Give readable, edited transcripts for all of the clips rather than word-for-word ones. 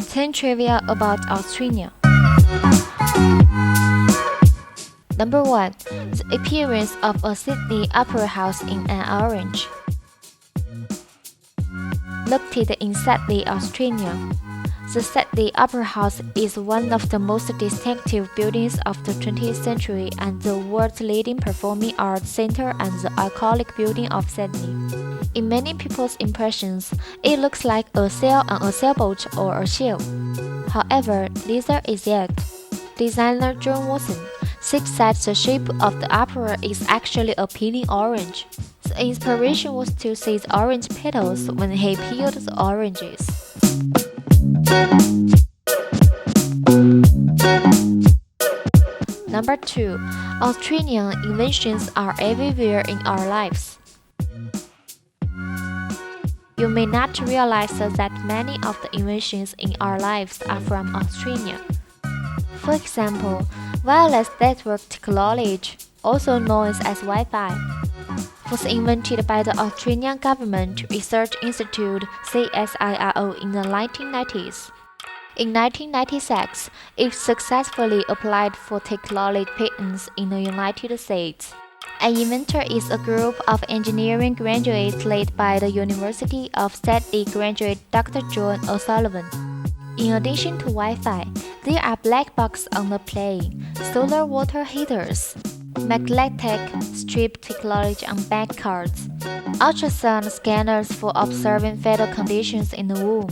Ten trivia about Australia. Number 1. The appearance of a Sydney Opera House in an orange. Located in Sydney, Australia. The Sydney Opera House is one of the most distinctive buildings of the 20th century and the world's leading performing arts center and the iconic building of Sydney. In many people's impressions, it looks like a sail on a sailboat or a ship. However, neither is yet. Designer John Watson said that the shape of the opera is actually a peeling orange. The inspiration was to see the orange petals when he peeled the oranges. Number 2. Australian inventions are everywhere in our lives. You may not realize that many of the inventions in our lives are from Australia. For example, wireless network technology, also known as Wi-Fi, was invented by the Australian Government Research Institute (CSIRO) in the 1990s. In 1996, it successfully applied for technology patents in the United States. An inventor is a group of engineering graduates led by the University of Sydney graduate Dr. John O'Sullivan. In addition to Wi-Fi, there are black boxes on the plane, solar water heaters, magnetic strip technology on bank cards, ultrasound scanners for observing fetal conditions in the womb,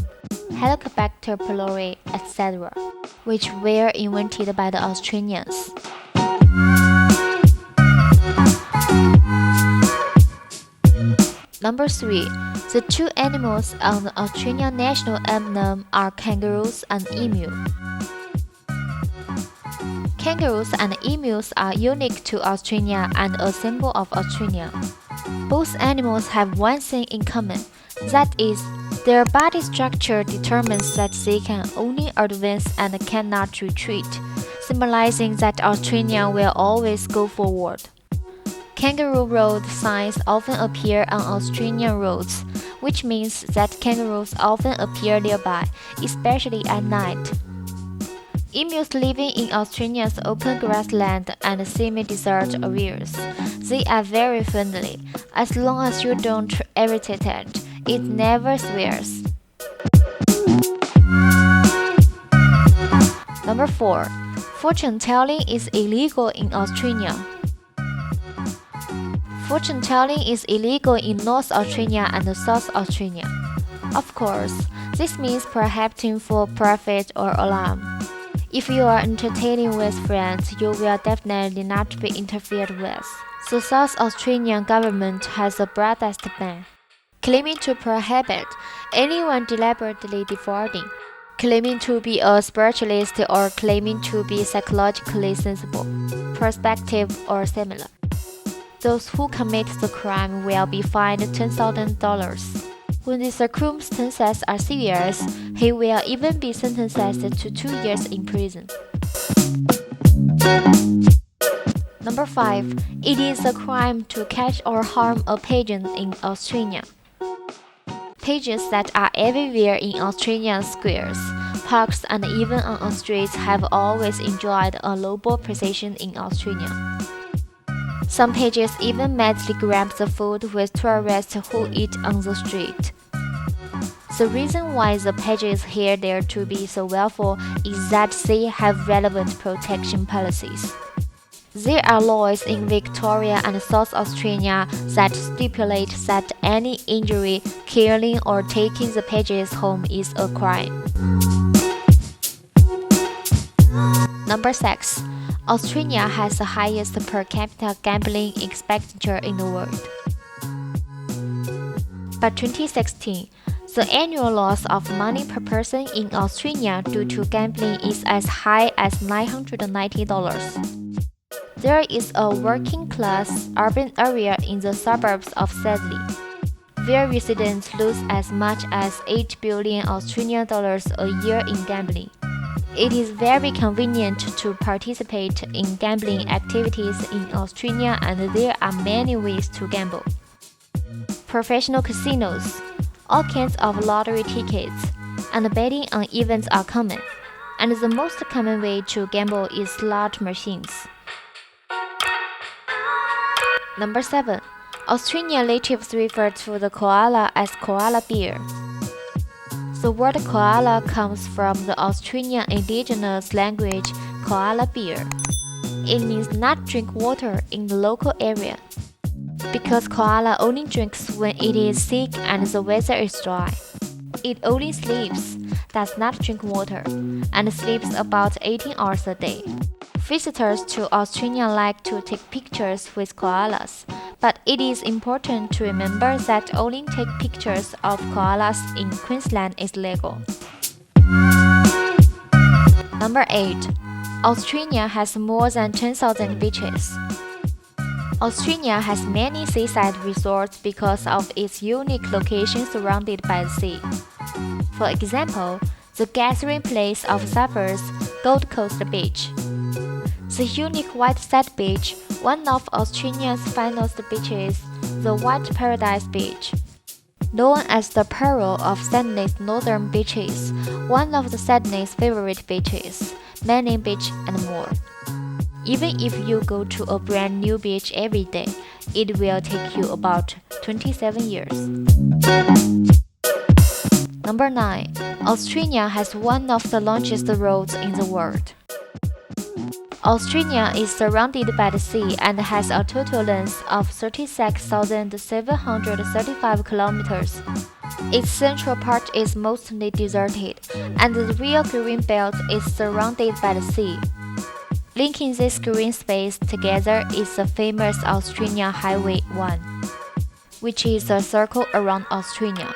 Helicobacter pylori, etc., which were invented by the Australians. Number 3. The two animals on the Australian national emblem are kangaroos and emu. Kangaroos and emus are unique to Australia and a symbol of Australia. Both animals have one thing in common, that is, their body structure determines that they can only advance and cannot retreat, symbolizing that Australia will always go forward. Kangaroo road signs often appear on Australian roads, which means that kangaroos often appear nearby, especially at night. Emus living in Australia's open grassland and semi-desert areas. They are very friendly. As long as you don't irritate it, it never swears. Number 4. Fortune-telling is illegal in Australia. Fortune-telling is illegal in North Australia and South Australia. Of course, this means perhaps for profit or alarm. If you are entertaining with friends, you will definitely not be interfered with. The South Australian government has a broadest ban, claiming to prohibit anyone deliberately defrauding, claiming to be a spiritualist or claiming to be psychologically sensible, perspective or similar. Those who commit the crime will be fined $10,000. When the circumstances are serious, he will even be sentenced to 2 years in prison. Number 5. It is a crime to catch or harm a pigeon in Australia. Pigeons that are everywhere in Australian squares, parks, and even on streets have always enjoyed a noble position in Australia. Some pigeons even madly grab the food with tourists who eat on the street. The reason why the pigeons here dare to be so willful is that they have relevant protection policies. There are laws in Victoria and South Australia that stipulate that any injury, killing, or taking the pigeons home is a crime. Number 6. Australia has the highest per capita gambling expenditure in the world. By 2016, the annual loss of money per person in Australia due to gambling is as high as $990. There is a working-class urban area in the suburbs of Sydney, where residents lose as much as $8 billion Australian dollars a year in gambling. It is very convenient to participate in gambling activities in Australia, and there are many ways to gamble. Professional casinos, all kinds of lottery tickets, and betting on events are common, and the most common way to gamble is slot machines. Number 7. Australian natives refer to the koala as koala bear. The word koala comes from the Australian indigenous language koala bear. It means not drink water in the local area, because koala only drinks when it is sick and the weather is dry. It only sleeps, does not drink water, and sleeps about 18 hours a day. Visitors to Australia like to take pictures with koalas, but it is important to remember that only take pictures of koalas in Queensland is legal. Number 8. Australia has more than 10,000 beaches. Australia has many seaside resorts because of its unique location surrounded by the sea. For example, the gathering place of surfers, Gold Coast Beach. The unique white sand beach, one of Australia's finest beaches, the White Paradise Beach. Known as the Pearl of Sydney's northern beaches, one of the Sydney's favorite beaches, Manning Beach, and more. Even if you go to a brand new beach every day, it will take you about 27 years. Number 9. Australia has one of the longest roads in the world. Australia is surrounded by the sea and has a total length of 36,735 kilometers. Its central part is mostly deserted, and the real green belt is surrounded by the sea. Linking this green space together is the famous Australia Highway 1, which is a circle around Australia.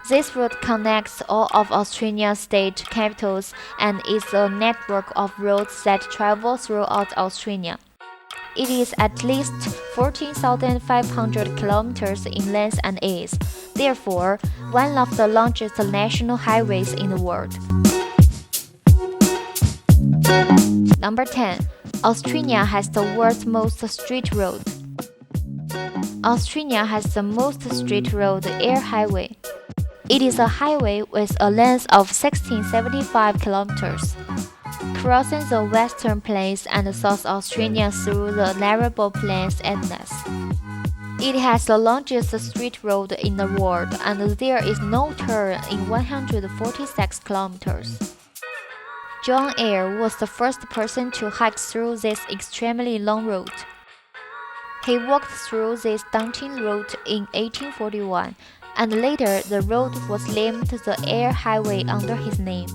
This route connects all of Australia's state capitals and is a network of roads that travel throughout Australia. It is at least 14,500 kilometers in length and is, therefore, one of the longest national highways in the world. Number 10. Australia has the world's most straight road. Australia has the most straight road air highway. It is a highway with a length of 1675 kilometers, crossing the Western Plains and South Australia through the liveable plains Atlas. It has the longest straight road in the world, and there is no turn in 146 kilometers. John Eyre was the first person to hike through this extremely long road. He walked through this daunting route in 1841, and later the road was named the Air Highway under his name.